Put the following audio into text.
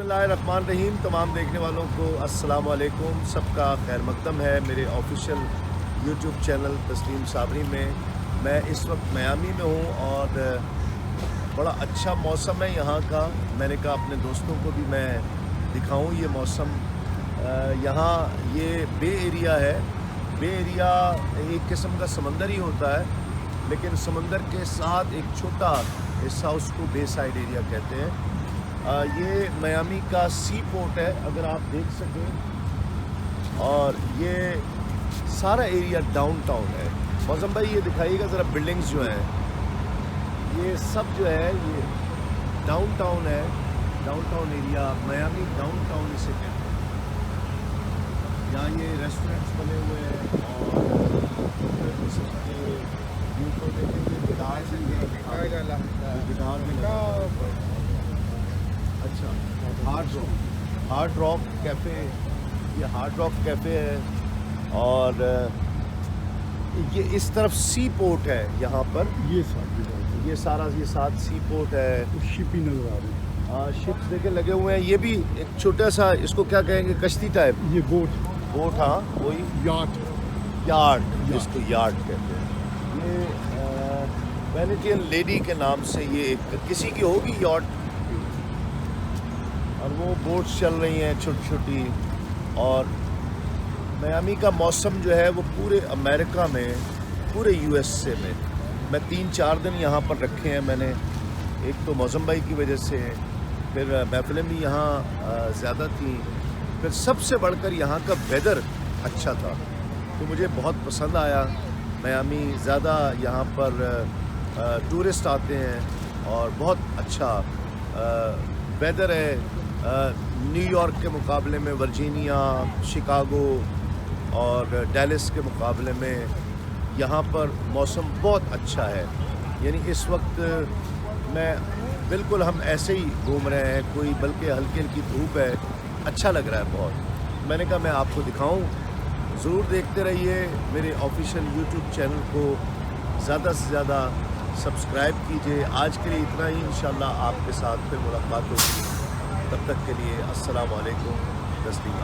बिस्मिल्लाहिर्रहमानिर्रहीम। तमाम देखने वालों को अस्सलाम वालेकुम। सबका खैर मकदम है मेरे ऑफिशियल यूट्यूब चैनल तस्लीम साबरी में। मैं इस वक्त मियामी में हूँ और बड़ा अच्छा मौसम है यहाँ का। मैंने कहा अपने दोस्तों को भी मैं दिखाऊँ ये मौसम। यहाँ ये बे एरिया है। बे एरिया एक किस्म का समंदर ही होता है, लेकिन समंदर के साथ एक छोटा हिस्सा उसको बे साइड एरिया कहते हैं। ये मियामी का सी पोर्ट है, अगर आप देख सकें, और ये सारा एरिया डाउनटाउन है। मौसम भाई ये दिखाइएगा ज़रा, बिल्डिंग्स जो हैं ये सब जो है ये डाउनटाउन है। डाउनटाउन एरिया मियामी डाउनटाउन इसे कहते हैं। यहाँ ये रेस्टोरेंट्स बने हुए हैं और व्यू को देखेंगे, गिटार भी। अच्छा, हार्ड रॉक कैफ़े, ये हार्ड रॉक कैफ़े है। और ये इस तरफ सी पोर्ट है यहाँ पर। ये साथ सी पोर्ट है। शिप ही नजर आ रही है। हाँ, शिप्स देखे लगे हुए हैं। ये भी एक छोटा सा, इसको क्या कहेंगे, कश्ती टाइप। ये बोट। हाँ, वही यार्ड जिसको यार्ड कहते हैं। ये वेनेटियन लेडी के नाम से ये एक किसी की होगी यार्ड, और वो बोट्स चल रही हैं छोटी छोटी। और मियामी का मौसम जो है वो पूरे अमेरिका में, पूरे यूएसए में, मैं 3-4 दिन यहाँ पर रखे हैं मैंने। एक तो मौसम भाई की वजह से, फिर महफिलें भी यहाँ ज़्यादा थी, फिर सबसे बढ़कर यहाँ का वेदर अच्छा था, तो मुझे बहुत पसंद आया मियामी। ज़्यादा यहाँ पर टूरिस्ट आते हैं और बहुत अच्छा वेदर है। न्यूयॉर्क के मुकाबले में वर्जीनिया, शिकागो और डैलस के मुकाबले में यहाँ पर मौसम बहुत अच्छा है। यानी इस वक्त मैं बिल्कुल, हम ऐसे ही घूम रहे हैं, कोई बल्कि हल्की हल्की धूप है, अच्छा लग रहा है बहुत। मैंने कहा मैं आपको दिखाऊं, ज़रूर देखते रहिए मेरे ऑफिशियल यूट्यूब चैनल को, ज़्यादा से ज़्यादा सब्सक्राइब कीजिए। आज के लिए इतना ही, इंशाल्लाह आपके साथ फिर मुलाकात होगी। तब तक के लिए अस्सलाम वालेकुम। तस्लीम।